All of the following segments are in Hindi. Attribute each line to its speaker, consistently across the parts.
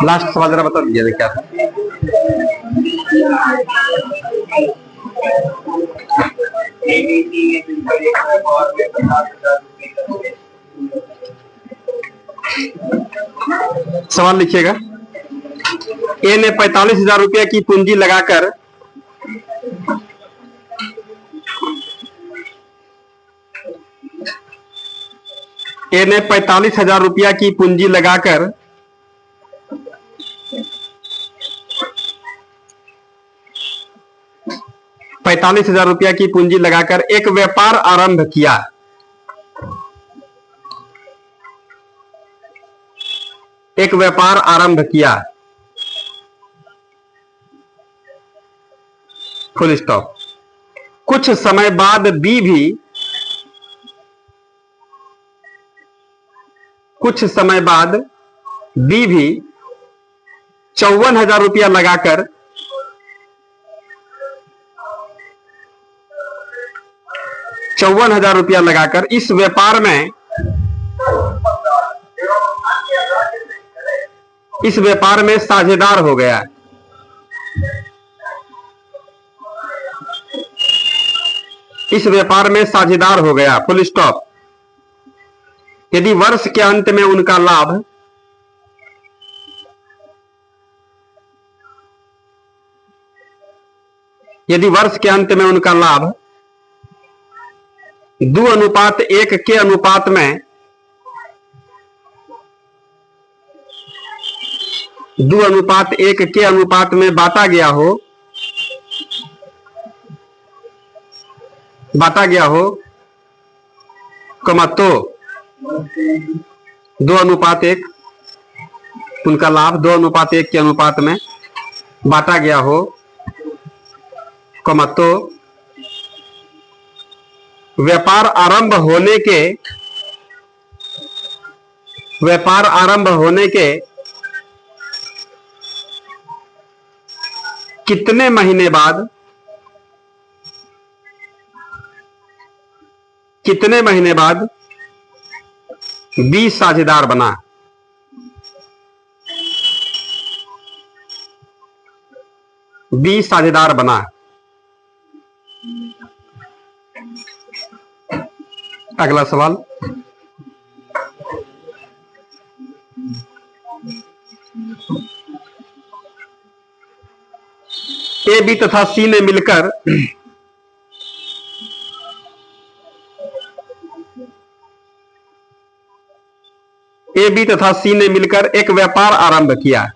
Speaker 1: लास्ट सवाल जरा बता दीजिए क्या था। सवाल लिखिएगा। ए ने 45,000 रुपया की पूंजी लगाकर ए ने 45,000 रुपया की पूंजी लगाकर 45,000 रुपया की पूंजी लगाकर एक व्यापार आरंभ किया। एक व्यापार आरंभ किया, फुल स्टॉप। कुछ समय बाद बी भी 54,000 रुपया लगाकर 54,000 रुपया लगाकर इस व्यापार में साझेदार हो गया। इस व्यापार में साझेदार हो गया, फुल स्टॉप। यदि वर्ष के अंत में उनका लाभ यदि वर्ष के अंत में उनका लाभ 2:1 के अनुपात में 2:1 के अनुपात में बांटा गया कमा तो 2:1 उनका लाभ 2:1 के अनुपात में बांटा गया हो, कमा तो व्यापार आरंभ होने के कितने महीने बाद बी साझेदार बना। बी साझेदार बना। अगला सवाल। ए बी तथा सी ने मिलकर एक व्यापार आरंभ किया।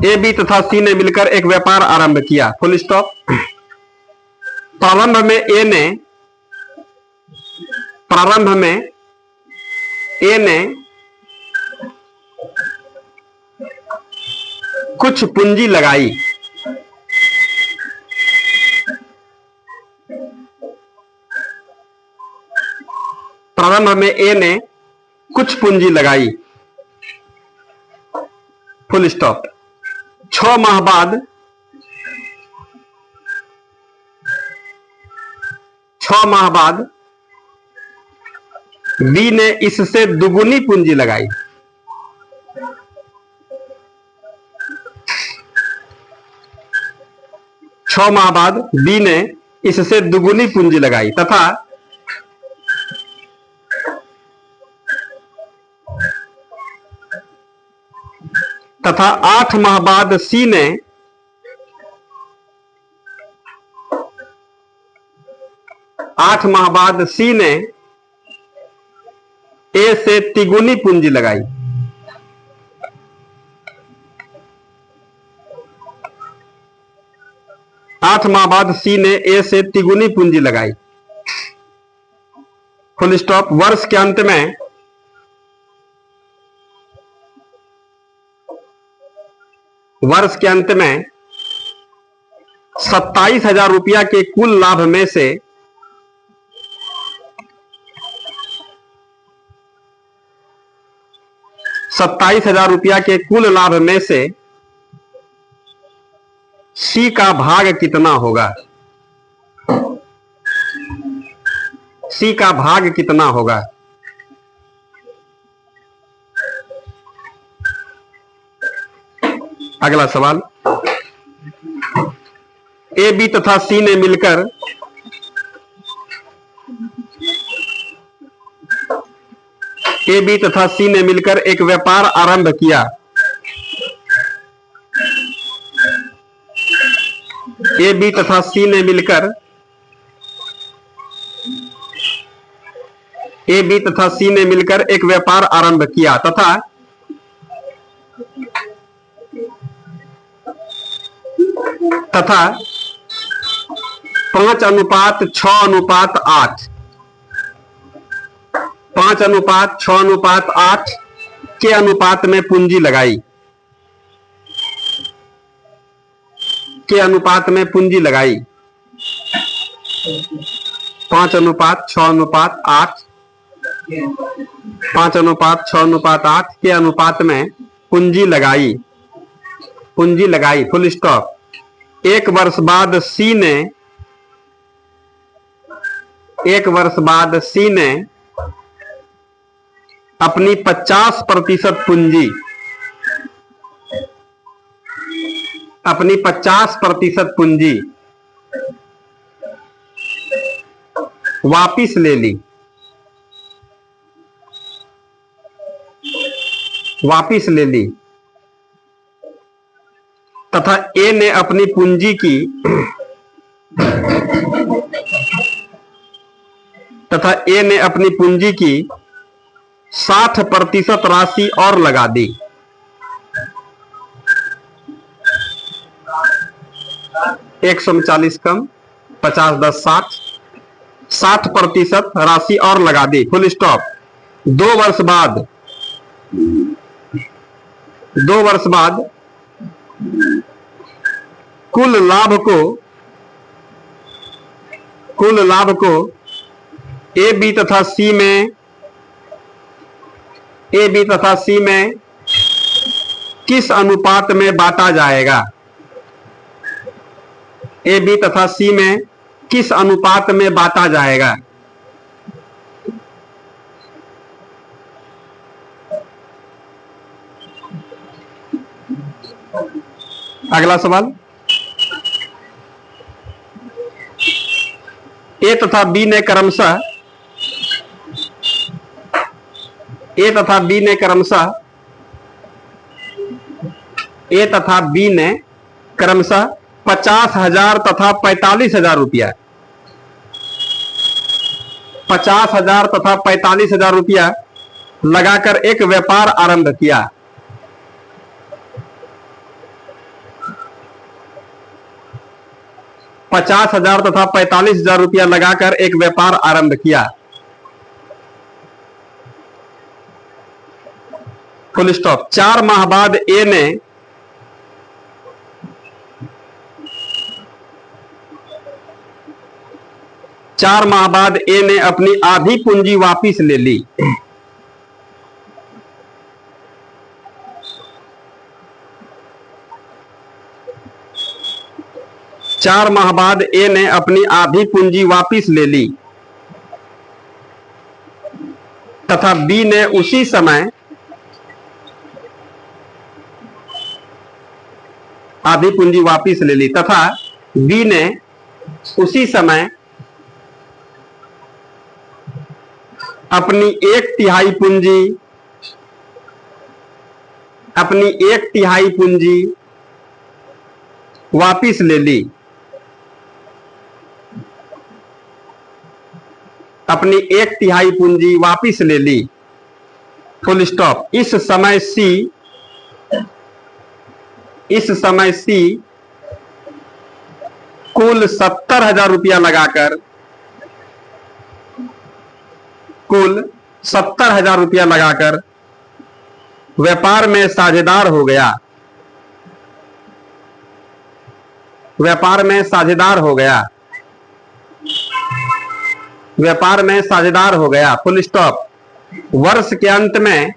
Speaker 1: ए बी तथा सी ने मिलकर एक व्यापार आरंभ किया, फुल स्टॉप। प्रारंभ में ए ने कुछ पूंजी लगाई। प्रारंभ में ए ने कुछ पूंजी लगाई, फुल स्टॉप। 6 माह बाद बी ने इससे दुगुनी पूंजी लगाई। छह माह बाद बी ने इससे दुगुनी पूंजी लगाई तथा 8 माह बाद सी ने ए से तिगुनी पूंजी लगाई। 8 माह बाद सी ने ए से तिगुनी पूंजी लगाई, फुल स्टॉप। वर्ष के अंत में वर्ष के अंत में 27,000 रुपया के कुल लाभ में से 27,000 रुपया के कुल लाभ में से सी का भाग कितना होगा? सी का भाग कितना होगा? अगला सवाल, ए बी तथा सी ने मिलकर एक व्यापार आरंभ किया। ए बी तथा सी ने मिलकर एक व्यापार आरंभ किया तथा 5:6:8 5:6:8 के अनुपात में पूंजी लगाई। 5:6:8 के अनुपात में पूंजी लगाई। Full stop. एक वर्ष बाद सी ने अपनी 50% पूंजी वापिस ले ली तथा ए ने अपनी पूंजी की 60% राशि और लगा दी। एक 140 कम 50 10 60% राशि और लगा दी। Full stop. 2 वर्ष बाद कुल लाभ को ए बी तथा सी में किस अनुपात में बांटा जाएगा? ए बी तथा सी में किस अनुपात में बांटा जाएगा? अगला सवाल, ए तथा बी ने क्रमशः ए तथा बी ने क्रमशः 50,000 तथा 45,000 रुपया 50,000 तथा 45,000 रुपया लगाकर एक व्यापार आरंभ किया। $50,000 तथा 45,000 रुपया लगाकर एक व्यापार आरंभ किया। Full stop. 4 माह बाद ए ने अपनी आधी पूंजी वापिस ले ली। चार माह बाद ए ने अपनी आधी पूंजी वापिस ले ली तथा बी ने उसी समय आधी पूंजी वापिस ले ली तथा बी ने उसी समय अपनी 1/3 पूंजी वापिस ले ली। अपनी 1/3 पूंजी वापिस ले ली। Full stop. इस समय सी कुल 70,000 रुपया लगाकर व्यापार में साझेदार हो गया। व्यापार में साझेदार हो गया। Full stop. वर्ष के अंत में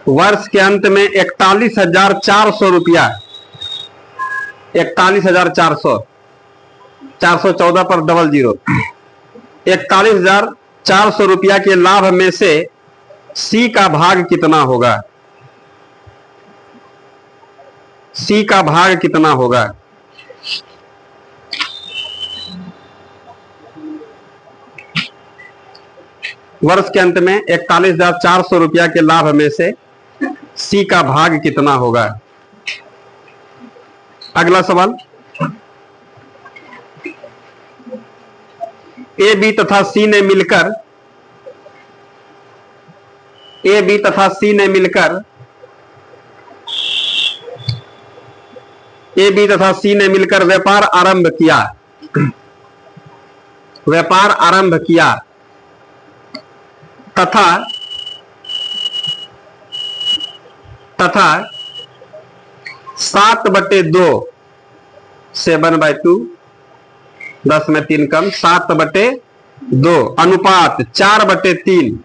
Speaker 1: वर्ष के अंत में 41,400 रुपया, 41,400, 414 पर 00, 41,400 रुपया के लाभ में से सी का भाग कितना होगा? सी का भाग कितना होगा? वर्ष के अंत में 41,400 रुपया के लाभ में से सी का भाग कितना होगा? अगला सवाल, ए बी तथा सी ने मिलकर, ए बी तथा सी ने मिलकर, ए बी तथा सी ने मिलकर व्यापार आरंभ किया, व्यापार आरंभ किया तथा 7/2, 7/2, 10 में 3 कम, 7/2 अनुपात 4/3,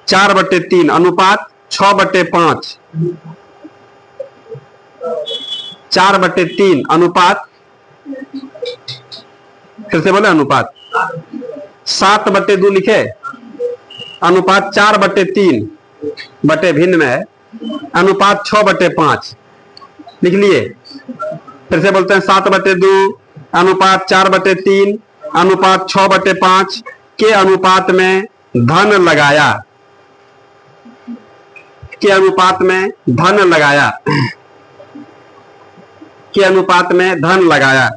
Speaker 1: 4/3 अनुपात 6/5, 4/3 अनुपात, फिर से बोले अनुपात, 7/2 लिखे, अनुपात 4/3 बटे भिन्न में है, अनुपात 6/5 लिख लिए। फिर से बोलते हैं 7/2 अनुपात 4/3 अनुपात 6/5 के अनुपात में धन लगाया, के अनुपात में धन लगाया, के अनुपात में धन लगाया,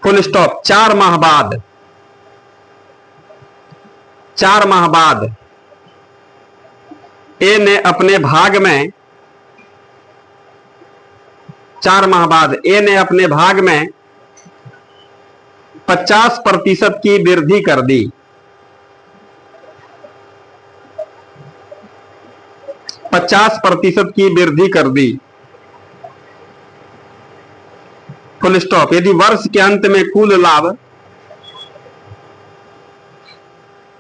Speaker 1: फुल स्टॉप। 4 माह बाद, 4 माह बाद ए ने अपने भाग में, 4 माह बाद ए ने अपने भाग में 50% की वृद्धि कर दी, 50% की वृद्धि कर दी, फुल स्टॉप। यदि वर्ष के अंत में कुल लाभ,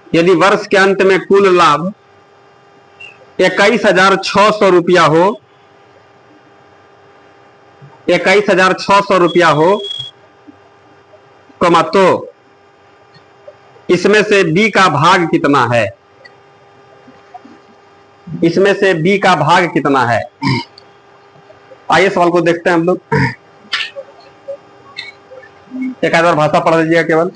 Speaker 1: यदि वर्ष के अंत में कुल लाभ 21,600 रुपया हो, 21,600 रुपया हो, तो इसमें से बी का भाग कितना है? इसमें से बी का भाग कितना है? आइए सवाल को देखते हैं हम लोग। एक आध बार भाषा पढ़ लीजिएगा केवल।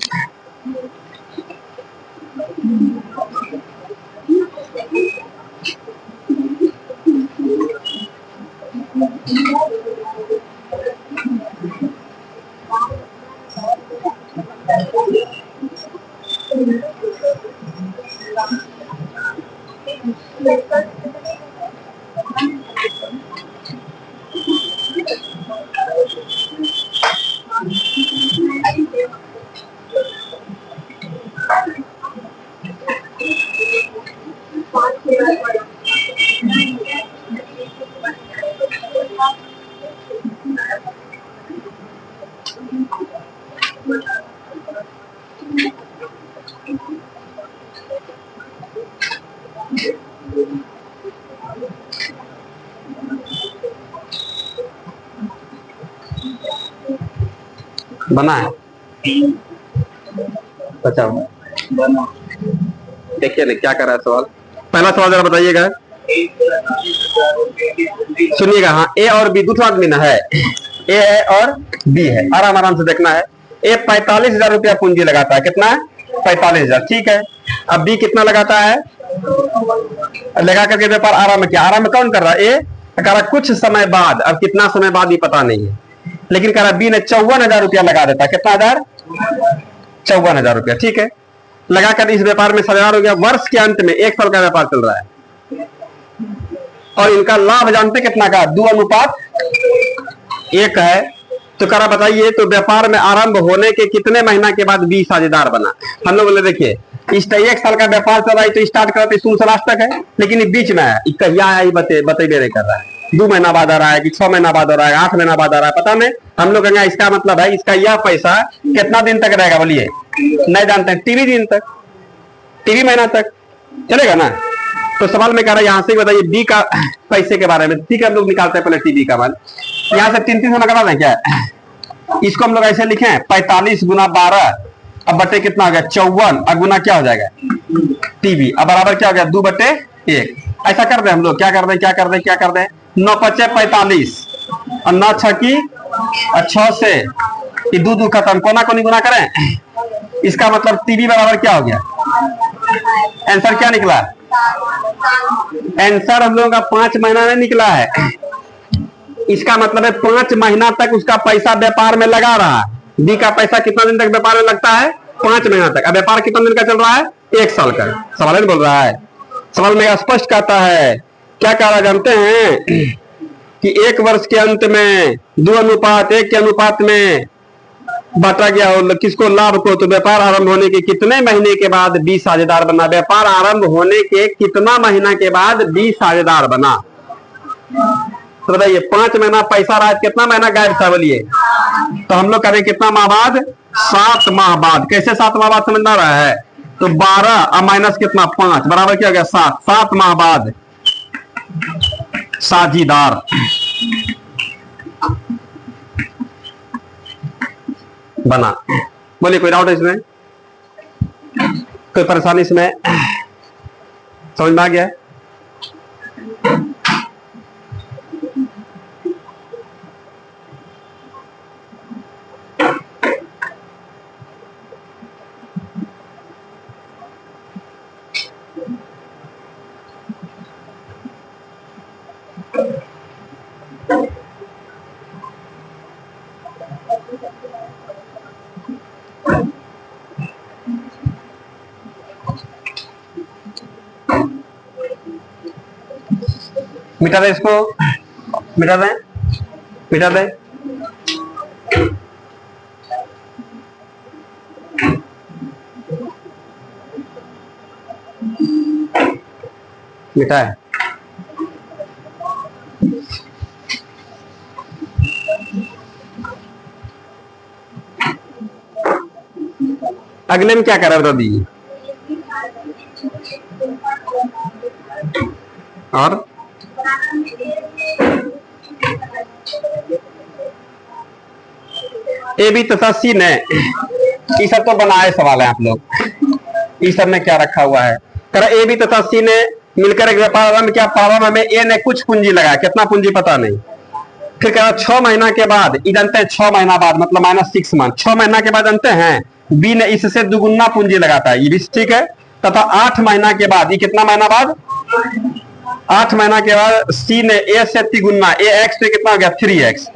Speaker 1: बना है, बचा हुआ। देखिए ना क्या कर रहा है सवाल। पहला सवाल जरा बताइएगा, सुनिएगा। हाँ, ए और बी दूसरा आदमी ना है, ए है और बी है, आराम आराम से देखना है। ए 45,000 रुपया पूंजी लगाता है, कितना है? 45,000, ठीक है। अब बी कितना लगाता है? लगा करके व्यापार आराम किया। आराम कौन कर रहा है? ए कर रहा कुछ समय बाद, अब कितना समय बाद ये पता नहीं है, लेकिन कह रहा बी ने 54,000 रुपया लगा देता। कितना हजार? 54,000 रुपया, ठीक है। लगाकर इस व्यापार में 7,000 हो गया। वर्ष के अंत में 1 साल का व्यापार चल रहा है और इनका लाभ जानते कितना का? 2:1 है। तो करा बताइए, तो व्यापार में आरंभ होने के कितने महीना के बाद बी साझेदार बना? हम लोग बोले देखिए, इस 1 साल का व्यापार चल रहा है तो स्टार्ट करते शुरू से लास्ट तक है, लेकिन ये बीच में है, कहिया है बतेबे नहीं कर रहा है। 2 महीना बाद आ रहा है कि 6 महीना बाद आ रहा है, 8 महीना बाद आ रहा है, पता नहीं। हम लोग कहेंगे इसका मतलब है इसका यह पैसा कितना दिन तक रहेगा? बोलिए, नहीं जानते हैं। टीवी दिन तक, टीवी महीना तक चलेगा ना? तो सवाल में कह रहा है यहां से बताइए बी का पैसे के बारे में। ठीक है, हम लोग निकालते हैं पहले टीबी का मान। यहां से 3 3 निकाल दें क्या? इसको हम लोग ऐसे लिखे 45 गुना 12 अब बटे कितना हो गया 54 और गुना क्या हो जाएगा टीबी। अब बराबर क्या हो गया 2/1। ऐसा कर दे हम लोग, क्या कर दे 9 5 45 और 9 6 की 6 से 2 2 खत्म, कोना कोनी गुना करें। इसका मतलब टीबी बराबर क्या हो गया? आंसर क्या निकला? आंसर हम लोगों का 5 महीना में निकला है। इसका मतलब है 5 महीना तक उसका पैसा व्यापार में लगा रहा है। बी का पैसा कितना दिन तक व्यापार में लगता है? 5 महीना तक। अब व्यापार कितना दिन का चल रहा है? 1 साल का। सवाल नहीं बोल रहा है, सवाल में स्पष्ट कहता है। क्या कह रहा जानते हैं कि 1 वर्ष के अंत में 2:1 के अनुपात में बांटा गया हो किसको? लाभ को। तो व्यापार आरंभ होने के कितने महीने के बाद 20 साझेदार बना? व्यापार आरंभ होने के कितना महीना के बाद 20 साझेदार बना? तो बताइए 5 महीना पैसा रहा, कितना महीना गायब था बोलिए? तो हम लोग करें कितना माह बाद? 7 माह बाद। कैसे 7 माह बाद समझ आ रहा है? तो 12 और माइनस कितना 5 बराबर क्या हो गया 7। 7 माह बाद साझीदार बना। बोलिए कोई डाउट है इसमें? कोई परेशानी इसमें? समझ में आ गया? मिटा दे इसको, मिटा दे, मिटा दे। मिटा है। अगले में क्या कर रहा है बता दीजिए। और ए बी तथा सी ने ये सब तो बनाए सवाल है आप लोग। इस सब में क्या रखा हुआ है? कर ए बी तथा सी ने मिलकर एक व्यापार आरंभ किया। प्रारंभ में ए ने कुछ पूंजी लगाया, कितना पूंजी पता नहीं। फिर कह रहा 6 महीना के बाद, ये जानते हैं 6 महीना बाद मतलब -6 मंथ। 6 महीना के बाद जानते हैं बी ने इससे दुगुना पूंजी लगाता है, ये भी ठीक है। तथा 8 महीना के बाद, ये कितना महीना बाद? 8 महीना के बाद सी ने ए से तिगुना, ए एक्स पे कितना हो गया 3x।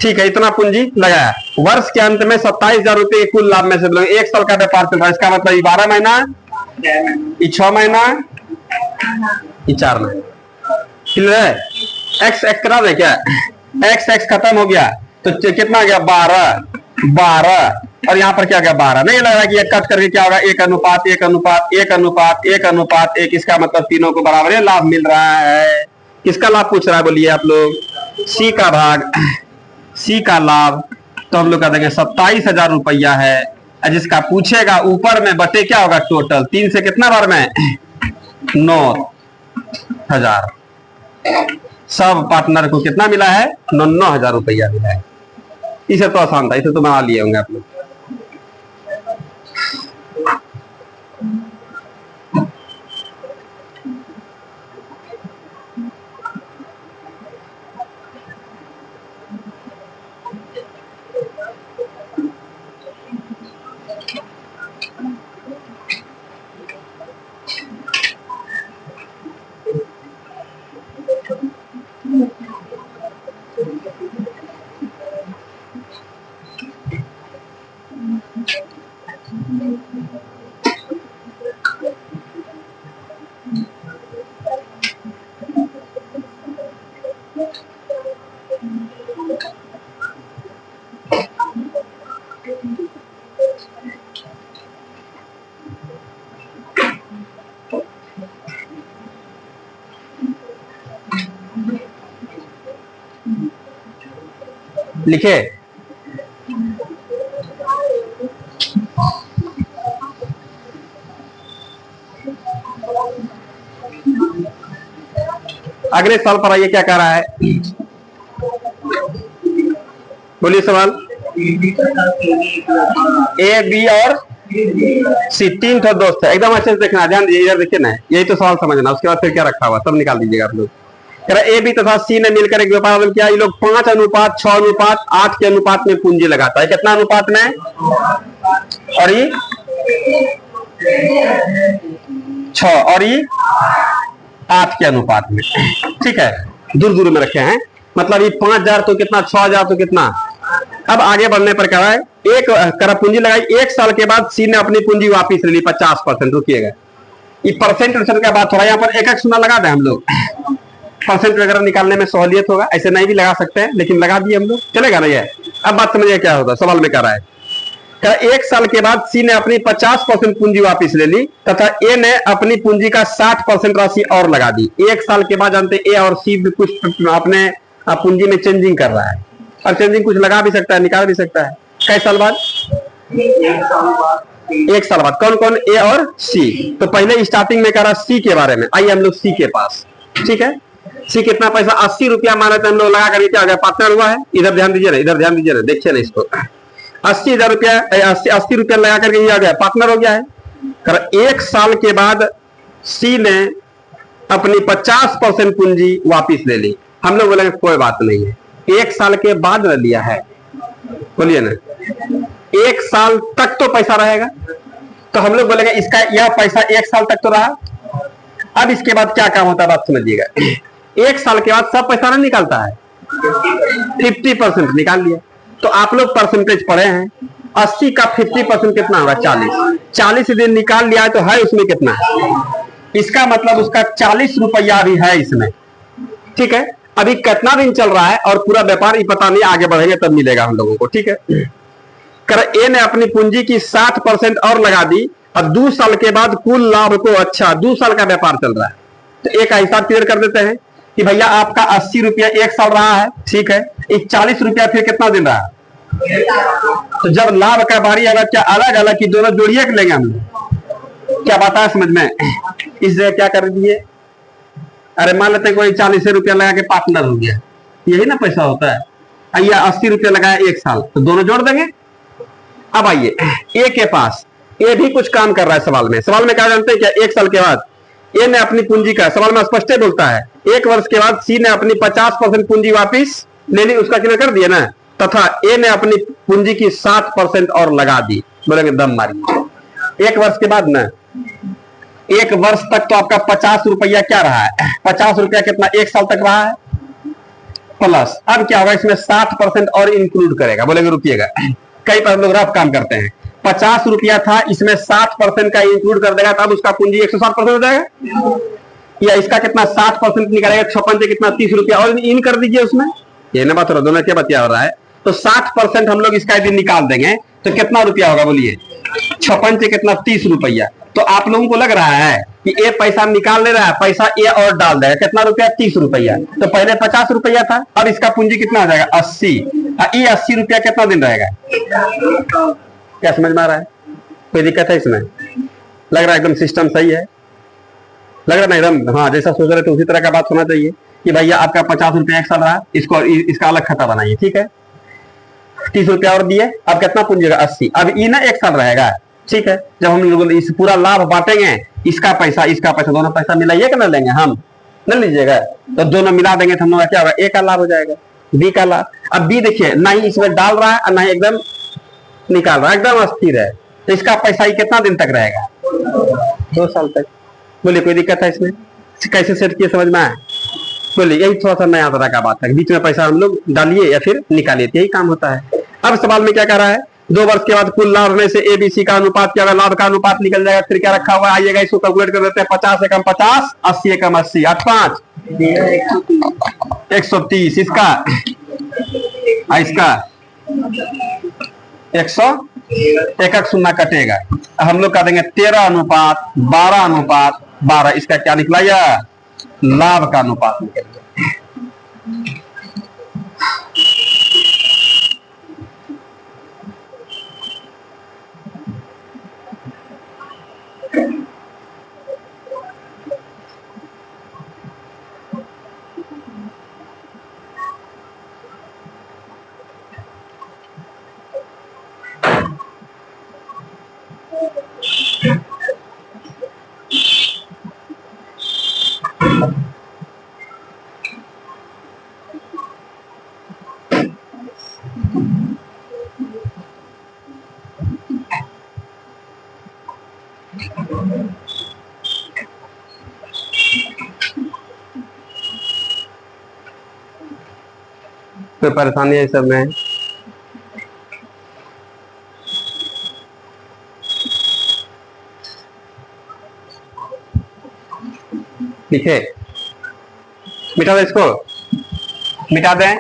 Speaker 1: ठीक है, इतना पूंजी लगाया। वर्ष के अंत में 27,000 रुपए कुल लाभ में से 1 साल का व्यापार चल रहा है। इसका मतलब 12 महीना, 6 महीना, 4 महीना। क्लियर है? एक्स एक्स करा दे क्या? एक्स एक्स खत्म हो गया तो कितना हो गया 12 और यहाँ पर क्या गया 12। नहीं लग रहा कि ये कट करके क्या होगा 1 अनुपात 1 अनुपात 1 अनुपात 1 अनुपात 1। इसका मतलब तीनों को बराबर लाभ मिल रहा है। किसका लाभ पूछ रहा है बोलिए आप लोग? सी का भाग, सी का लाभ। तो हम लोग कह देंगे 27,000 रुपया है। जिसका पूछेगा ऊपर में बटे क्या होगा टोटल 3 से कितना बार में 9,000। सब पार्टनर को कितना मिला है? 9,000 रुपया मिला है। इसे तो आसान था, इसे तो बना लिए होंगे आप लोग। लिखे अगले सवाल पर आइए, क्या कह रहा है, बोलिए सवाल। ए बी और सी, तीन तो दोस्त है, एकदम अच्छे से देखना, ध्यान दीजिए, इधर देखिए ना, यही तो सवाल समझना, उसके बाद फिर क्या रखा हुआ सब निकाल दीजिएगा आप लोग। कह रहा ए बी तथा सी ने मिलकर एक व्यापार किया, ये लोग 5:6:8 के अनुपात में पूंजी लगाता है। कितना अनुपात में, और ये 6 और ये 8 के अनुपात में, ठीक है, दूर दूर में रखे हैं, मतलब ये 5,000 तो कितना, 6,000 तो कितना। अब आगे बढ़ने पर कह रहा है, एक करा पूंजी लगाई, 1 साल के बाद सी ने अपनी पूंजी वापिस ले ली 50%। रुकिएगा, ये परसेंट का बात हो रहा है, यहाँ पर एक एक शून्य लगा दें हम लोग, परसेंट वगैरह निकालने में सहूलियत होगा, ऐसे नहीं भी लगा सकते हैं, लेकिन लगा दिए हम लोग, चलेगा ना ये। अब बात समझिए क्या होगा, सवाल में कह रहा है, 1 साल के बाद सी ने अपनी 50% पूंजी वापस ले ली तथा ए ने अपनी पूंजी का 60% राशि और लगा दी। 1 साल के बाद जानते ए और सी भी कुछ अपने पूंजी में चेंजिंग कर रहा है, और चेंजिंग कुछ लगा भी सकता है, निकाल भी सकता है। कई साल बाद, 1 साल बाद। कौन कौन, ए और सी। तो पहले स्टार्टिंग में कह रहा सी के बारे में, आइए हम लोग सी के पास, ठीक है। सी कितना पैसा, 80 रुपया माने थे हम लोग, लगा कर क्या हो गया, पार्टनर हुआ है। इधर ध्यान दीजिए ना, इधर ध्यान दीजिए ना, देखिए ना इसको, 80,000 रुपया, 80 रुपया लगा करके ये आ गया, पार्टनर हो गया है। 1 साल के बाद सी ने अपनी 50% पूंजी वापिस ले ली। हम लोग बोलेंगे कोई बात नहीं है, 1 साल के बाद ले लिया है, बोलिए ना, 1 साल तक तो पैसा रहेगा, तो हम लोग बोलेंगे इसका यह पैसा 1 साल तक तो रहा। अब इसके बाद क्या काम होता है, बात समझिएगा। 1 साल के बाद सब पैसा नहीं निकालता है, 50% निकाल लिया। तो आप लोग परसेंटेज पढ़े हैं, 80 का 50% कितना होगा, 40। 40 दिन निकाल लिया है, तो है उसमें कितना, इसका मतलब उसका 40 रुपया भी है इसमें, ठीक है। अभी कितना दिन चल रहा है और पूरा व्यापार ही पता नहीं, आगे बढ़ेंगे तब मिलेगा हम लोगों को, ठीक है। ए ने अपनी पूंजी की 60% और लगा दी, और 2 साल के बाद कुल लाभ को, अच्छा 2 साल का व्यापार चल रहा है, तो एक हिसाब क्लियर कर देते हैं कि भैया आपका 80 रुपया 1 साल रहा है, ठीक है। 40 रुपया फिर कितना दिन रहा, तो जब लाभ का बारी आएगा, क्या अलग अलग की दोनों जोड़िए लेंगे हम लोग, क्या बात है समझ में। इस जगह क्या कर दिए, अरे मान लेते हैं कोई 40 रुपया लगा के पार्टनर हो गया, यही ना पैसा होता है। आइए 80 रुपया लगाया 1 साल, तो दोनों जोड़ देंगे। अब आइए ए के पास, ए भी कुछ काम कर रहा है सवाल में। सवाल में क्या जानते हैं क्या, 1 साल के बाद ए ने अपनी पूंजी का, सवाल में स्पष्ट बोलता है, 1 वर्ष के बाद सी ने अपनी 50% पूंजी वापिस ले ली, उसका क्लियर कर दिया ना, तथा ए ने अपनी पूंजी की 60% और लगा दी। बोलेंगे दम मारिए। 1 वर्ष के बाद ना, 1 वर्ष तक तो आपका 50 रुपया क्या रहा है, 50 रुपया कितना 1 साल तक रहा है, प्लस अब क्या होगा इसमें 60% और इंक्लूड करेगा। बोलेंगे रुकिएगा, कई पर हम लोग रफ काम करते हैं, 50 रुपया था, इसमें 60% का इंक्लूड कर देगा, तब उसका पूंजी 160% हो जाएगा, या इसका कितना 60% निकालेगा, 56 से कितना 30 रुपया और इन कर दीजिए उसमें, ये ना बात हो रहा, दोनों क्या बतिया हो रहा है। तो 60% हम लोग इसका यदि निकाल देंगे तो कितना रुपया होगा, बोलिए 56 से कितना 30 रुपया। तो आप लोगों को लग रहा है कि ये पैसा निकाल ले रहा है, पैसा ये और डाल देगा, कितना रुपया 30 रुपया। तो पहले 50 रुपया था, अब इसका पूंजी कितना हो जाएगा 80। ये 80 रुपया कितना दिन रहेगा, क्या समझ में आ रहा है, कोई दिक्कत है इसमें, लग रहा है एकदम सिस्टम सही है, लग रहा है ना एकदम, हाँ जैसा सोच रहे थे उसी तरह का बात होना चाहिए कि भैया आपका 50 रुपया 1 साल रहा, इसको इसका अलग खाता बनाइए, ठीक है। 30 रुपया और दिए, अब कितना पूंजी होगा 80। अब ये ना 1 साल रहेगा, ठीक है। जब हम लोग इस पूरा लाभ बांटेंगे, इसका पैसा दोनों पैसा मिलाइए कि ना लेंगे हम, न लीजिएगा, तो दोनों मिला देंगे तो हम लोग क्या होगा, ए का लाभ हो जाएगा, बी का लाभ। अब बी देखिए ना ही इसमें डाल रहा है और ना ही एकदम निकाल रहा है, एकदम अस्थिर है, तो इसका पैसा ही कितना दिन तक रहेगा, 2 साल तक। बोलिए कोई दिक्कत है इसमें, कैसे सेट किए समझ में आए, बोलिए। यही थोड़ा सा नया तरह का बात है, बीच में पैसा हम लोग डालिए या फिर निकालिए, यही काम होता है। अब सवाल में क्या कह रहा है, 2 वर्ष के बाद कुल लाभ में से एबीसी का अनुपात क्या होगा, लाभ का अनुपात निकल जाएगा, फिर क्या रखा हुआ है, आइएगा इसको कैलकुलेट कर देते हैं। 50 से कम 50, 80 से कम 80, 8 5 130, इसका 100, एक शून्य कटेगा, हम लोग कह देंगे 13:12:12। इसका क्या निकला, या लाभ का अनुपात निकल गया। कोई परेशानी है इस सब में? लिखे, मिटा दे इसको, मिटा दें।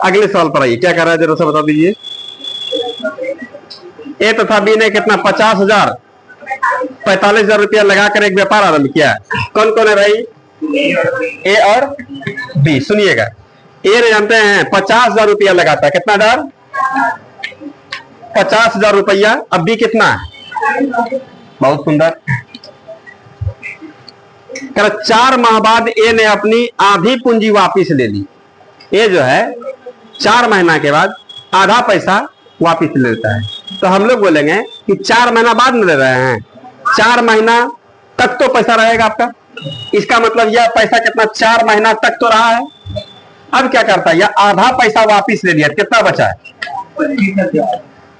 Speaker 1: अगले सवाल पर आइए, क्या कर रहा है जरा सा बता दीजिए। ए तथा बी ने कितना 50,000 45,000 रुपया लगाकर एक व्यापार आरंभ किया। कौन कौन है भाई? ए और बी। सुनिएगा, ए ने जानते हैं 50,000 रुपया लगाता है, कितना डर? 50,000 रुपया। अब बी कितना? बहुत सुंदर। 4 माह बाद ए ने अपनी आधी पूंजी वापिस ले ली। ए जो है 4 महीना के बाद आधा पैसा वापिस ले लेता है। तो हम लोग बोलेंगे कि 4 महीना बाद में ले रहे हैं, 4 महीना तक तो पैसा रहेगा आपका। इसका मतलब यह पैसा कितना 4 महीना तक तो रहा है। अब क्या करता है, यह आधा पैसा वापिस ले लिया, कितना बचा है?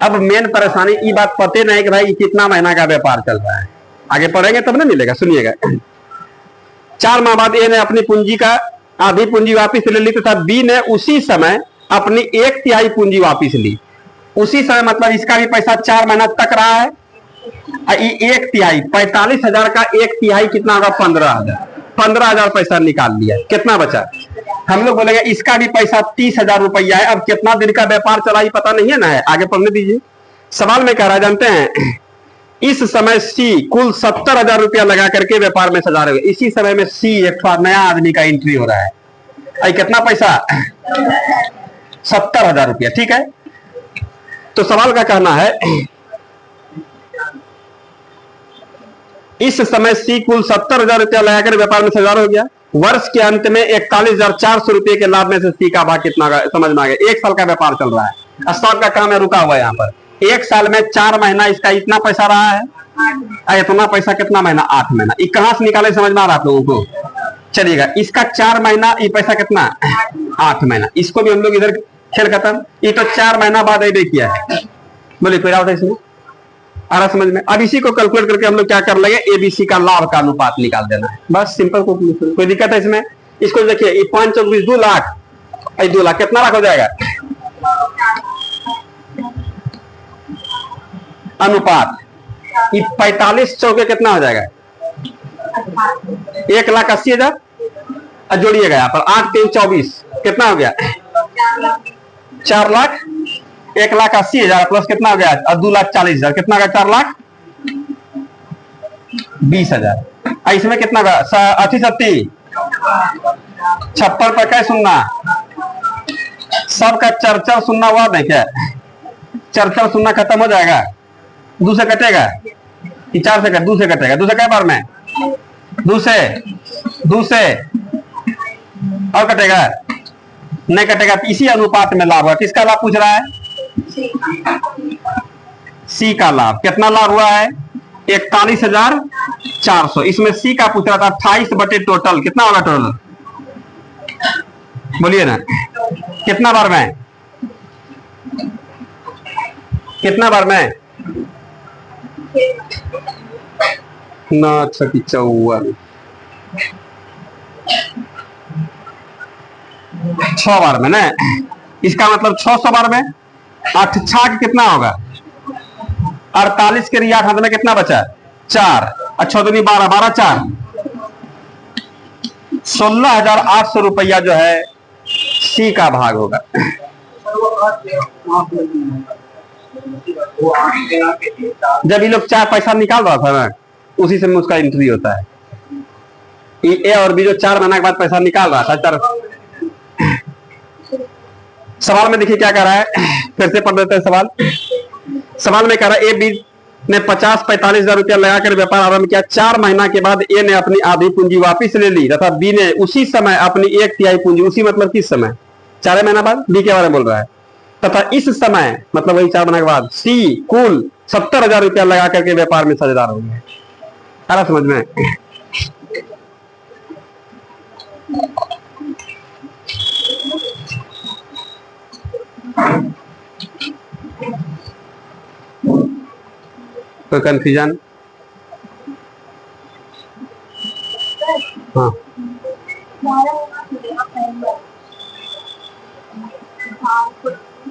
Speaker 1: अब मेन परेशानी ये बात पते नहीं कि भाई कितना महीना का व्यापार चल रहा है, आगे पढ़ेंगे तब ना मिलेगा। सुनिएगा, 4 माह बाद ए ने अपनी पूंजी का आधी पूंजी वापिस ले ली तथा बी ने उसी समय अपनी 1/3 पूंजी वापिस ली। उसी समय मतलब इसका भी पैसा 4 महीना तक रहा है। 1/3 45,000 का 1/3 कितना होगा? 15,000। 15,000 पैसा निकाल लिया, कितना बचा? हम लोग बोलेंगे इसका भी पैसा 30,000 रुपया है। अब कितना दिन का व्यापार चला ये पता नहीं है ना, है आगे पढ़ने दीजिए। सवाल में कह रहा है, जानते हैं इस समय सी कुल 70,000 रुपया लगा करके व्यापार में सजा रहे। इसी समय में सी एक नया आदमी का एंट्री हो रहा है। आई कितना पैसा? 70,000 रुपया। ठीक है, तो सवाल का कहना है इस समय सी कुल 70,000 रुपया लगाकर व्यापार में सजा हो गया। वर्ष के अंत में 41,400 रुपए के लाभ में से सी का भाग कितना का समझ में आ गया। 1 साल का व्यापार चल रहा है, स्टॉक का काम है, रुका हुआ है यहाँ पर। 1 साल में 4 महीना इसका इतना पैसा रहा है। इतना पैसा कितना महीना? 8 महीना। ये कहां से निकाले समझ में आ रहा आप लोगों को? चलिएगा, इसका 4 महीना, ये पैसा कितना? 8 महीना। इसको भी हम लोग इधर खेल खत्म। ये तो 4 महीना बाद ऐड किया है। बोलिए कोई डाउट है इसमें? आ रहा समझ में? अब इसी को कैलकुलेट करके हम लोग क्या कर लेंगे, एबीसी का लाभ का अनुपात निकाल देना है, बस सिंपल। कोई दिक्कत है इसमें? इसको देखिए, ये 5 चौक 20, 2 लाख, 2 लाख कितना लाख हो जाएगा? अनुपात ये 45 चौके कितना हो जाएगा? 1,80,000। जोड़िएगा यहाँ पर 8 3 24 कितना हो गया? 4 लाख। 1,80,000 प्लस कितना हो गया? और 2,40,000 कितना हो गया? 4,20,000। इसमें कितना होगा? 80 56 पर क्या सुनना? सबका चर्चा सुनना हुआ नहीं क्या? चर्चा सुनना खत्म हो जाएगा। 2 से कटेगा, 4 से 2 से कटेगा। 2 से क्या बार में? 2 से और कटेगा नहीं कटेगा। इसी अनुपात में लाभ हुआ। किसका लाभ पूछ रहा है? सी का लाभ। कितना लाभ हुआ है? 41,400। इसमें सी का पूछ रहा था 28 बटे टोटल कितना होगा? टोटल बोलिए ना, कितना बार में? कितना बार में? 9 6 54 6 बार में ना। इसका मतलब 600 बार में 8 6 कितना होगा? 48 के 8 हाथ में कितना बचा? 4 और 6 दूनी 12, 12 4 16,800 रुपया जो है सी का भाग होगा। जब ये लोग 4 पैसा निकाल रहा था ना, उसी समय उसका एंट्री होता है। ए और बी जो 4 महीने के बाद पैसा निकाल रहा था। सवाल में देखिए क्या कह रहा है, फिर से पढ़ देते हैं सवाल। सवाल में कह रहा है ए बी ने 50-45 हजार रुपया लगाकर व्यापार आरंभ किया। 4 महीना के बाद ए ने अपनी आधी पूंजी वापस ले ली तथा बी ने उसी समय अपनी 1/3 पूंजी, उसी मतलब किस समय, 4 महीना बाद, बी के बारे में बोल रहा है, तथा इस समय मतलब वही 4 महीने के बाद सी कुल 70,000 रुपया लगा करके व्यापार में साझेदार हो गए। आ रहा समझ में? कोई कंफ्यूजन? हाँ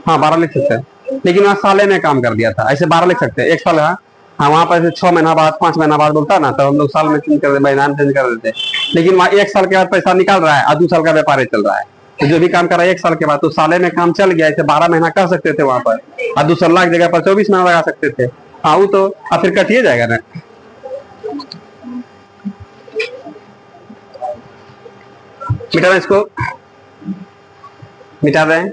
Speaker 1: हाँ 12 लिख सकते हैं, लेकिन वहाँ साले ने काम कर दिया था, ऐसे 12 लिख सकते हैं, 1 साल। हाँ वहाँ पर 6 महीना बाद 5 महीना बाद बोलता ना, तो हम लोग साल में चेंज कर देते, महीना चेंज कर देते। लेकिन वहाँ 1 साल के बाद पैसा निकाल रहा है और 2 साल का व्यापार चल रहा है, तो जो भी काम कर रहा है 1 साल के बाद, तो साले में काम चल गया, ऐसे 12 महीना कर सकते थे वहां पर, और 2 लाख जगह पर 24 महीना लगा सकते थे। हाँ वो तो अब फिर कटिए जाएगा ना। मिटा दें इसको, मिटा दें।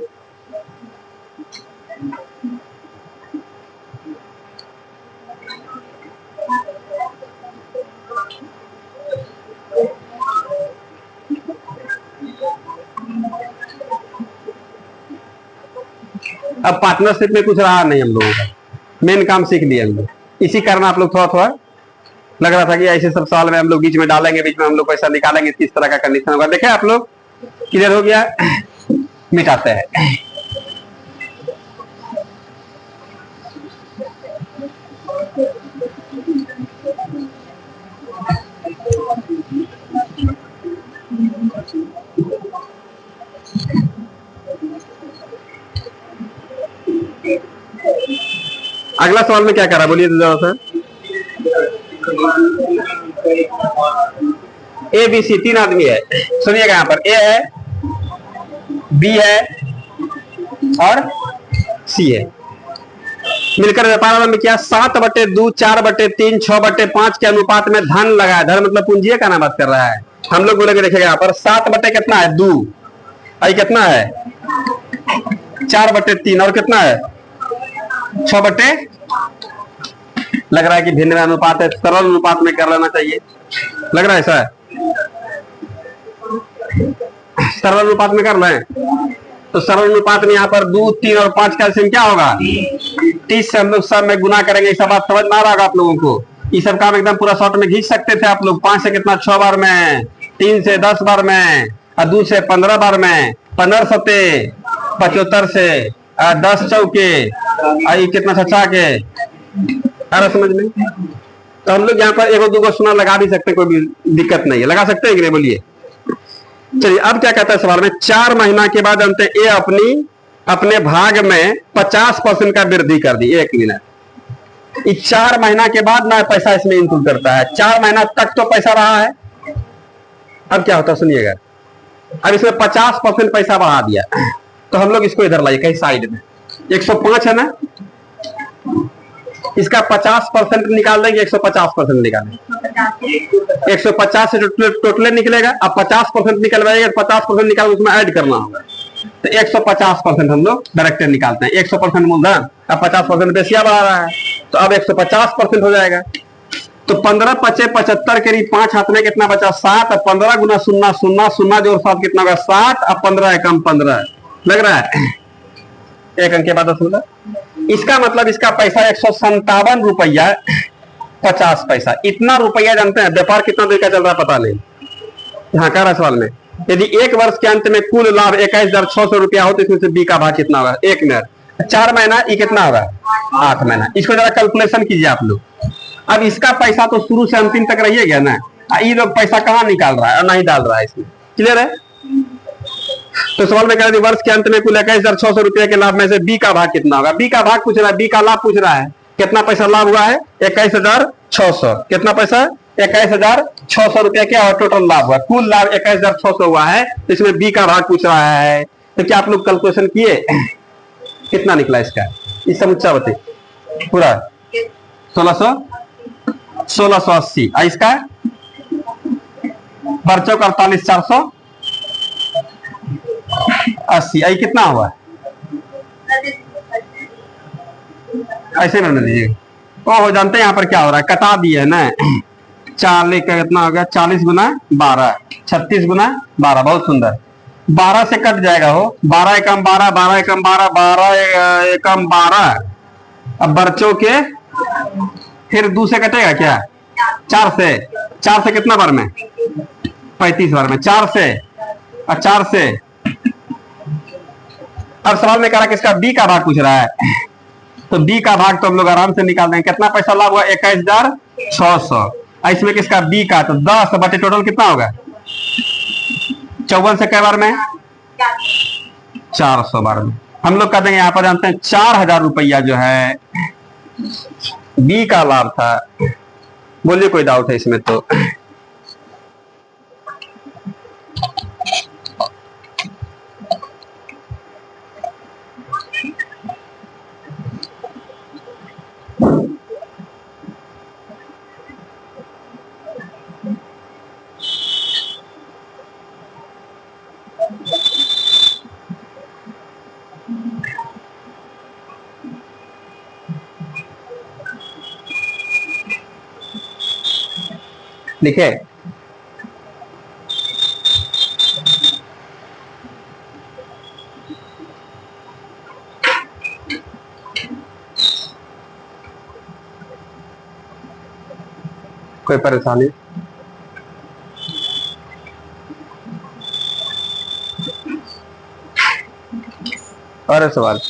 Speaker 1: अब पार्टनरशिप में कुछ रहा नहीं हम लोगों का, मेन काम सीख लिया हम लोग, इसी कारण आप लोग थोड़ा थोड़ा लग रहा था कि ऐसे सब साल में हम लोग बीच में डालेंगे, बीच में हम लोग पैसा निकालेंगे, किस तरह का कंडीशन होगा। देखे आप लोग, क्लियर हो गया? मिटाते हैं। अगला सवाल में क्या कर रहा है बोलिए तो जरा सा। ए बी सी 3 आदमी है, सुनिएगा यहाँ पर ए है, बी है और सी है, मिलकर व्यापार आरंभ किया। 7/2, 4/3, 6/5 के अनुपात में धन लगाया। धन मतलब पूंजी का नाम बात कर रहा है। हम लोग बोलेंगे, देखिएगा यहाँ पर 7 बटे कितना है 2, आई कितना है 4/3 और कितना है 6 बटे, लग रहा है कि भिन्न अनुपात है, सरल अनुपात में कर लेना चाहिए, लग रहा है सर, सरल अनुपात में कर लें। तो सरल अनुपात में यहाँ पर 2, 3 और 5 का क्या होगा 30 से हम लोग सब में गुना करेंगे। ये सब बात समझ में आ रहा होगा आप लोगों को, ये सब काम एकदम पूरा शॉर्ट में खींच सकते थे आप लोग। 5 से कितना 6 बार में, 3 से 10 बार में, और 2 से 15 बार में, 15 सते 75 से 10 चौके, आई कितना 6 के, आ रहा समझ में? तो हम लोग यहाँ पर 1-2 सुना लगा भी सकते हैं, कोई भी दिक्कत नहीं है, लगा सकते हैं कि नहीं बोलिए। चलिए अब क्या कहता है सवाल में, 4 महीना के बाद अंत ए अपने भाग में 50% का वृद्धि कर दी। 1 मिनट, इस 4 महीना के बाद ना पैसा इसमें इंक्लूड करता है। 4 महीना तक तो पैसा रहा है, अब क्या होता है सुनिएगा, अब इसमें 50% पैसा बढ़ा दिया, तो हम लोग इसको इधर लाइए कहीं साइड में, 105 है ना, इसका 50% निकाल देंगे, 150% निकालेंगे, 150 से टोटल निकलेगा। अब 50% निकलवाएगा, 50% निकाल उसमें ऐड करना होगा, तो 150% हम लोग डायरेक्ट निकालते हैं। 100% मूलधन, अब 50% बेसिया बढ़ा रहा है, तो अब 150% हो जाएगा। तो 15 पचे 75 के लिए 5 हाथ में कितना बचा 7, अब 15 गुना 0 0 0 जोड़ 7 कितना होगा 7, अब 15 एकम 15 लग रहा है, एक अंक के बाद 10। इसका मतलब इसका पैसा 157 रुपया 50 पैसा, इतना रुपया जानते हैं व्यापार कितना देर का चल रहा है पता नहीं। हाँ कह रहा सवाल में, यदि 1 वर्ष के अंत में कुल लाभ 21,600 रुपया हो तो इसमें से बी का भाग कितना होगा 1 मिनट, 4 महीना ये कितना होगा 8 महीना। इसको जरा कैलकुलेशन कीजिए आप लोग। अब इसका पैसा तो शुरू से अंतिम तक रहिएगा ना, ये लोग पैसा कहाँ निकाल रहा है और नहीं डाल रहा है इसमें, क्लियर है? तो सवाल में कह रहे वर्ष के अंत में कुल 21,600 रुपए के लाभ में से बी का भाग कितना होगा। बी का भाग पूछ रहा है, बी का लाभ पूछ रहा है, कितना पैसा लाभ हुआ है 21,600, कितना पैसा 21,600 रुपया क्या टोटल लाभ हुआ, कुल लाभ 21,600 हुआ है, तो इसमें बी का भाग पूछ रहा है। तो क्या आप लोग कैलकुलेशन किए, कितना निकला इसका, इस समुच्चा बताइए पूरा 1680, इसका बर्चों का 48,480, आई कितना हुआ ऐसे बना लीजिए हो जानते हैं यहाँ पर क्या हो रहा है, कटा दिए है ना। 40 का कितना हो गया, 40 गुना 12, 36 गुना 12, बहुत सुंदर। 12 से कट जाएगा हो, 12 एकम 12, 12 एकम 12, 12 एकम 12। अब बर्चों के फिर 2 से कटेगा क्या, 4 से, 4 से कितना बार में, 35 बार में, 4 से और 4 से। अब सवाल में कह रहा है किसका, बी का भाग पूछ रहा है, तो बी का भाग तो हम लोग आराम से निकाल देंगे। कितना पैसा लाभ हुआ, 21,600। इसमें किसका, बी का, तो 10 बटे टोटल कितना होगा, 54 से कई बार में, 400 बार में। हम लोग कह देंगे यहाँ पर जानते हैं 4,000 रुपया जो है बी का लाभ था। बोलिए कोई डाउट है इसमें तो। लिखे, कोई परेशानी, और सवाल,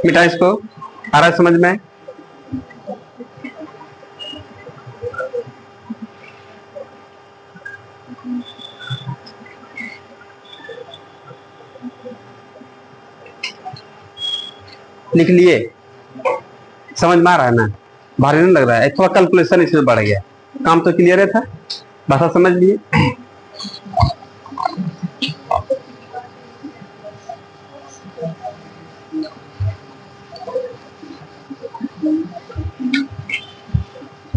Speaker 1: मिटा इसको, आ रहा है समझ में। लिख लिए, समझ में आ रहा है ना, भारी नहीं लग रहा है, थोड़ा कैलकुलेशन इसमें बढ़ गया, काम तो क्लियर है था, भाषा समझ लिए।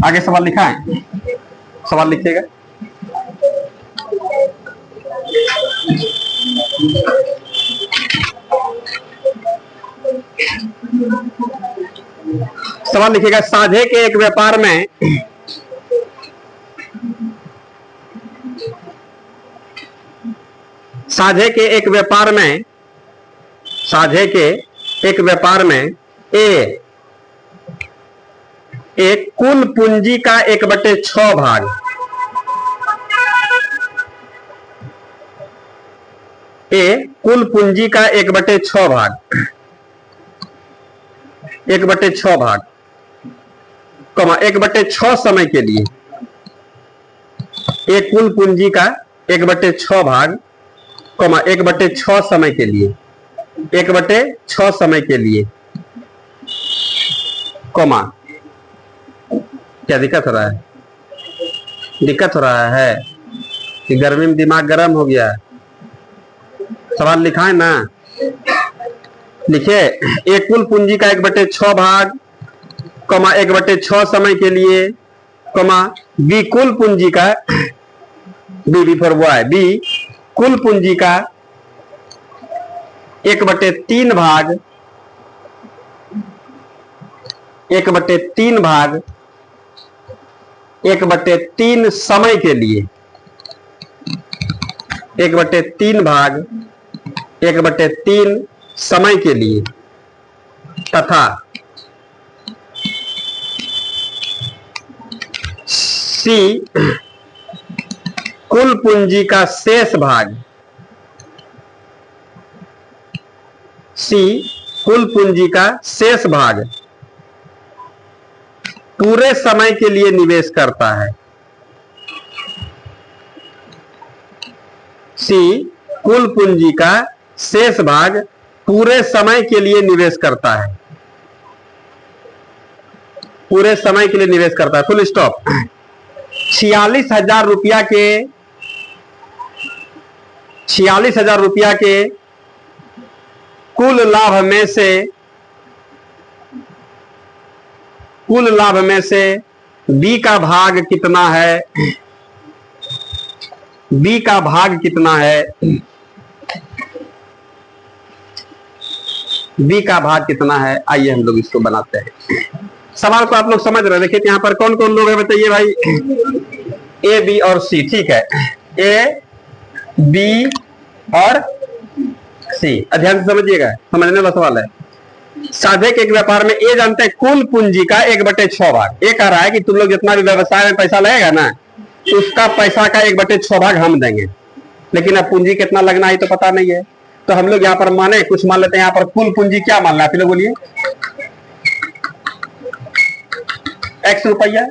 Speaker 1: आगे सवाल लिखा है, सवाल लिखिएगा। सवाल लिखिएगा, साझे के एक व्यापार में साझे के एक व्यापार में साझे के एक व्यापार में ए एक कुल पूंजी का 1/6 भाग, ए कुल पूंजी का 1/6 भाग, 1/6 भाग, 1/6 समय के लिए, एक कुल पूंजी का 1/6 भाग, 1/6 समय के लिए, 1/6 समय के लिए, कॉमा, क्या दिक्कत हो रहा है, दिक्कत हो रहा है कि गर्मी में दिमाग गर्म हो गया। सवाल लिखा है ना, लिखिए, एक कुल पूंजी का 1/6 भाग, 1/6 समय के लिए, बी कुल पूंजी का, बी फॉर बॉय, बी कुल पूंजी का 1/3 भाग, 1/3 भाग, 1/3 समय के लिए, 1/3 भाग, 1/3 समय के लिए, तथा सी कुल पूंजी का शेष भाग, सी कुल पूंजी का शेष भाग पूरे समय के लिए निवेश करता है, सी कुल पूंजी का शेष भाग पूरे समय के लिए निवेश करता है, पूरे समय के लिए निवेश करता है, फुल स्टॉप। 46,000 रुपया के 46,000 रुपया के कुल लाभ में से बी का भाग कितना है, बी का भाग कितना है, बी का भाग कितना है, आइए हम लोग इसको बनाते हैं। सवाल को आप लोग समझ रहे हैं। देखिए यहाँ पर कौन कौन लोग हैं बताइए भाई, ए बी और सी, ठीक है, ए बी और सी। ध्यान से समझिएगा, समझने वाला सवाल है। साझे के एक व्यापार में ए जानते हैं कुल पूंजी का 1/6 भाग। ए कह रहा है कि तुम लोग जितना भी व्यवसाय में पैसा लगेगा ना, उसका पैसा का 1/6 भाग हम देंगे, लेकिन अब पूंजी कितना लगना है तो पता नहीं है। तो हम लोग यहाँ पर माने कुछ मान लेते हैं। यहाँ पर कुल पूंजी क्या मानना है, आप लोग बोलिए, x रुपया।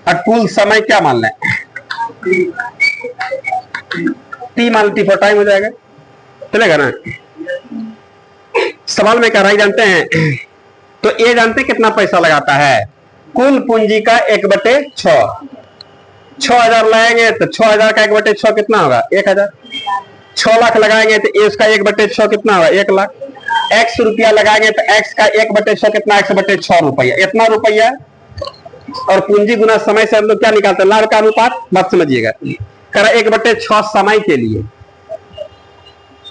Speaker 1: और कुल समय क्या मानना है, t मान टी फॉर टाइम हो जाएगा, चलेगा ना। सवाल में कह रहा है जानते हैं, तो ए जानते हैं कितना पैसा लगाता है, कुल पूंजी का 1/6। 6,000 लगाएंगे तो 6,000 का 1/6 कितना होगा, 1,000। 6 लाख लगाएंगे तो ए उसका 1/6 कितना होगा, 1 लाख। x रुपया लगाएंगे तो x का 1/6 कितना, 1/6 रुपया, इतना रुपया। और पूंजी गुना समय से हम लोग क्या निकालते हैं, लाभ का अनुपात। बात समझिएगा, करा 1/6 समय के लिए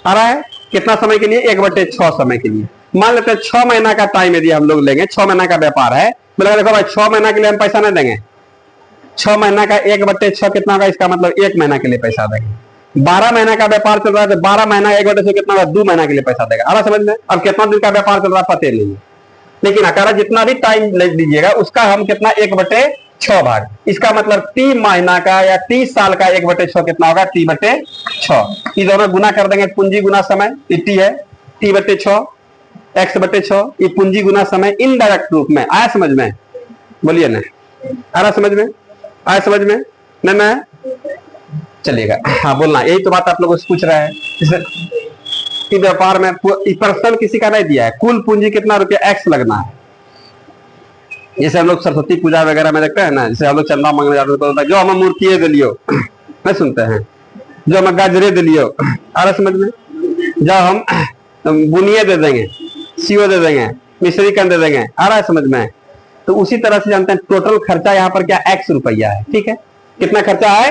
Speaker 1: आ रहा है, कितना समय के लिए, 1/6 समय के लिए। मान लेते हैं 6 महीना का टाइम यदि हम लोग लेंगे, 6 महीना का व्यापार है, मतलब देखो भाई 6 महीना के लिए हम पैसा नहीं देंगे। 6 महीना का 1/6 कितना होगा, इसका मतलब 1 महीना के लिए पैसा देंगे। 12 महीना का व्यापार चल रहा है तो 12 महीना 1/6 कितना होगा, 2 महीना के लिए पैसा देगा। आ रहा समझ में। अब कितना दिन का व्यापार चल रहा है पता नहीं, लेकिन अकारा जितना भी टाइम ले लीजिएगा उसका हम कितना 1/6 भाग, इसका मतलब 3 महीना का या 30 साल का 1/6 कितना होगा, t/6। ये दोनों गुना कर देंगे, पूंजी गुना समय, टी है, t/6 x/6, ये पूंजी गुना समय इनडायरेक्ट रूप में। आया समझ में, बोलिए ना, आ रहा समझ में, आया समझ में, ना चलेगा। हाँ बोलना, यही तो बात आप लोगों से पूछ रहा है। व्यापार में प्रश्न किसी का नहीं दिया है, कुल पूंजी कितना रुपया x लगना है। जैसे हम लोग सरस्वती पूजा वगैरह में देखते हैं ना, जैसे हम लोग चंदा मांगने जाते हैं, जो हमें मूर्तिये दे लियो, नहीं सुनते हैं, जो हमें गाजरे दे लियो, आ रहा समझ में, जो हम बुनिये दे देंगे, सीओ दे देंगे, मिश्री कन दे देंगे, आ रहा है समझ में। तो उसी तरह से जानते हैं टोटल खर्चा यहाँ पर क्या, x रुपया है, ठीक है, कितना खर्चा है।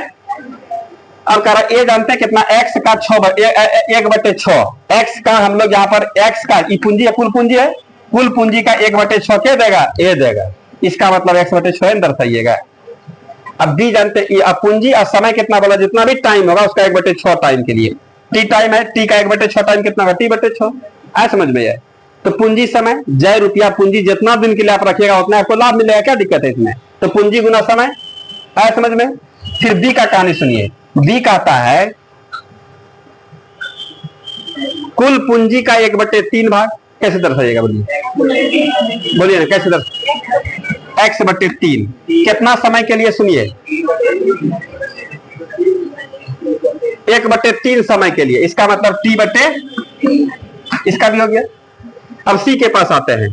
Speaker 1: अब कह रहा ए जानते हैं कितना, x का 1/6, x का हम लोग यहाँ पर x का पूंजी है, कुल पूंजी है, कुल पूंजी का 1/6 क्या देगा, ए देगा, इसका मतलब x/6 दर्शाइएगा। अब बी जानते हैं, अब पूंजी और समय कितना बोला, जितना भी टाइम होगा उसका 1/6 टाइम के लिए, टी टाइम है, टी का 1/6 टाइम कितना होगा, t/6। आया समझ में है। तो पूंजी समय जय रुपया, पूंजी जितना दिन के लिए आप रखिएगा उतना आपको लाभ मिलेगा, क्या दिक्कत है इसमें। तो पूंजी गुना समय, आया समझ में। फिर बी का कहानी सुनिए, बी कहता है कुल पूंजी का 1/3 भाग, कैसे दर्शाइएगा बोलिए ना, कैसे दर्शाइएगा, x/3 कितना समय के लिए, सुनिए 1/3 समय के लिए, इसका मतलब t/, इसका भी हो गया। अब सी के पास आते हैं,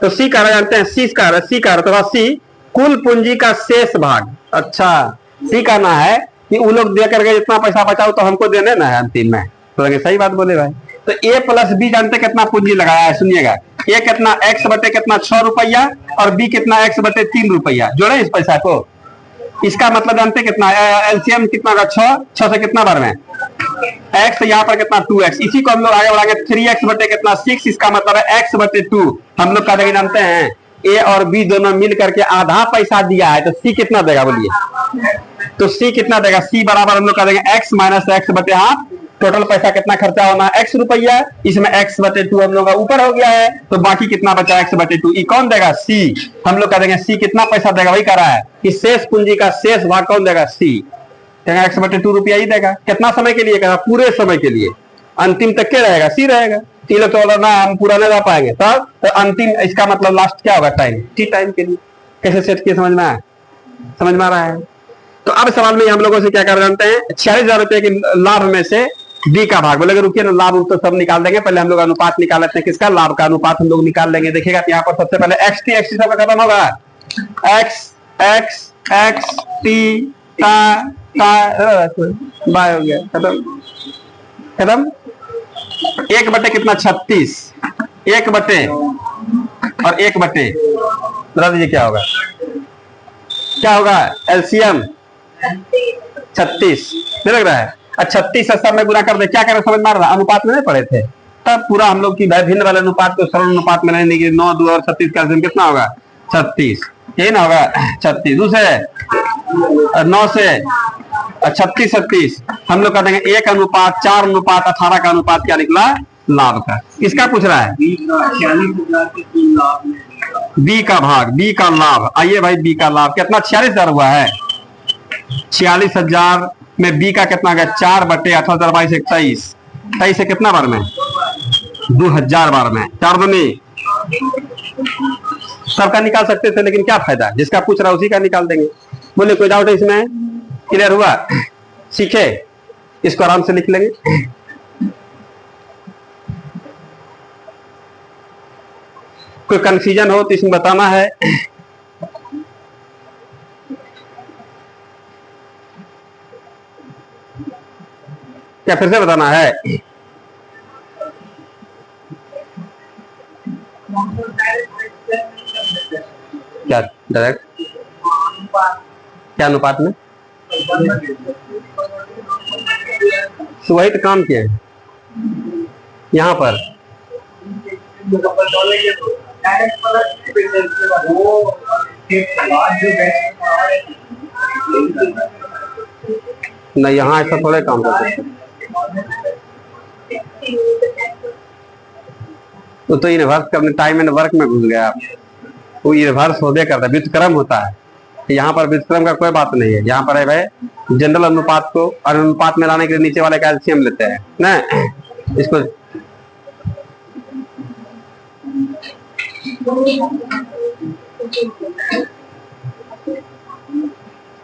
Speaker 1: तो सी कह रहे जानते हैं, सी कह रहा सी कुल पूंजी का शेष भाग। अच्छा, सी कहना है कि वो लोग दे करके जितना पैसा बचाओ तो हमको देने ना है अंतिम में, तो सही बात बोले भाई। तो ए प्लस बी जानते कितना पूंजी लगाया है, सुनिएगा, ए कितना x/कितना 6 रुपया और बी कितना x/3 रुपया, जोड़े इस पैसा को, इसका मतलब जानते कितना, एलसीएम कितना का 6 से कितना बार में x, यहाँ पर कितना 2x, इसी को हम लोग आगे बढ़ाएंगे 3x/कितना 6, इसका मतलब है x/2। हम लोग क्या जानते हैं, ए और बी दोनों मिल करके आधा पैसा दिया है, तो सी कितना देगा बोलिए, तो सी कितना देगा, सी बराबर हम लोग कह देंगे x - x/हाफ, टोटल पैसा कितना खर्चा होना है, x रुपया, इसमें x/2 हम लोग का ऊपर हो गया है, तो बाकी कितना बचा x/2, ये कौन देगा, सी। हम लोग कह देंगे सी कितना पैसा देगा, वही कह रहा है कि शेष पूंजी का शेष भाग कौन देगा, सी, x/2 रुपया ही देगा। कितना समय के लिए, कहा पूरे समय के लिए, अंतिम तक क्या रहेगा, सी रहेगा। तो लोग तो ना हम पूरा नहीं जा पाएंगे, तब तो अंतिम, इसका मतलब लास्ट क्या होगा, टाइम, टी टाइम के लिए। कैसे सेट किए, समझ में आया, समझ में आ रहा है। तो अब सवाल में हम लोगों से क्या कर जानते हैं, 46,000 रुपए के लाभ में से डी का भाग, बोले रुकिए ना, लाभ तो सब निकाल देंगे, पहले हम लोग अनुपात निकाल लेते हैं, किसका, लाभ का अनुपात हम लोग निकाल लेंगे। देखिएगा यहाँ पर सबसे पहले एक्स सब खत्म होगा, X X X T bye हो गया, खत्म खत्म। 1/, कितना 36, 1/, और 1/, बता दीजिए क्या होगा, क्या होगा, एलसीएम 36 नहीं लग रहा है। 36 से सब में गुना कर दे, क्या करें समझ में आ रहा, अनुपात में नहीं पढ़े थे, तब पूरा हम लोग की भिन्न वाले अनुपात को सरल अनुपात में लेने के 9, 2 और 36 का कितना होगा 36, ये ना होगा 36। दूसरे 9 से 36 36 हम लोग कर देंगे 1 अनुपात 4 अनुपात 18 का अनुपात क्या निकला लाभ का। किसका पूछ रहा है? बी का भाग, बी का लाभ। आइए भाई बी का लाभ कितना 46,000 हुआ है। 46,000 में बी का कितना गया 4/18,22 23 से कितना बार में 2000 बार में 4 दूनी सबका निकाल सकते थे, लेकिन क्या फायदा, जिसका पूछ रहा है उसी का निकाल देंगे। बोले कोई डाउट है इसमें? क्लियर हुआ? सीखे, इसको आराम से लिख लेंगे। कोई कंफ्यूजन हो तो इसमें बताना है। क्या फिर से बताना है? क्या डायरेक्ट क्या अनुपात में? तो वही तो काम किया है यहाँ पर। नहीं, यहाँ ऐसा थोड़े काम करते। तो रिवर्स करने टाइम एंड वर्क में घुस गया आप। वो रिवर्स होदे करता है, व्युत्क्रम होता है। यहाँ पर व्युत्क्रम का कोई बात नहीं है। यहाँ पर है भाई जनरल अनुपात को अनुपात में लाने के लिए नीचे वाले का एलसीएम लेते हैं ना, इसको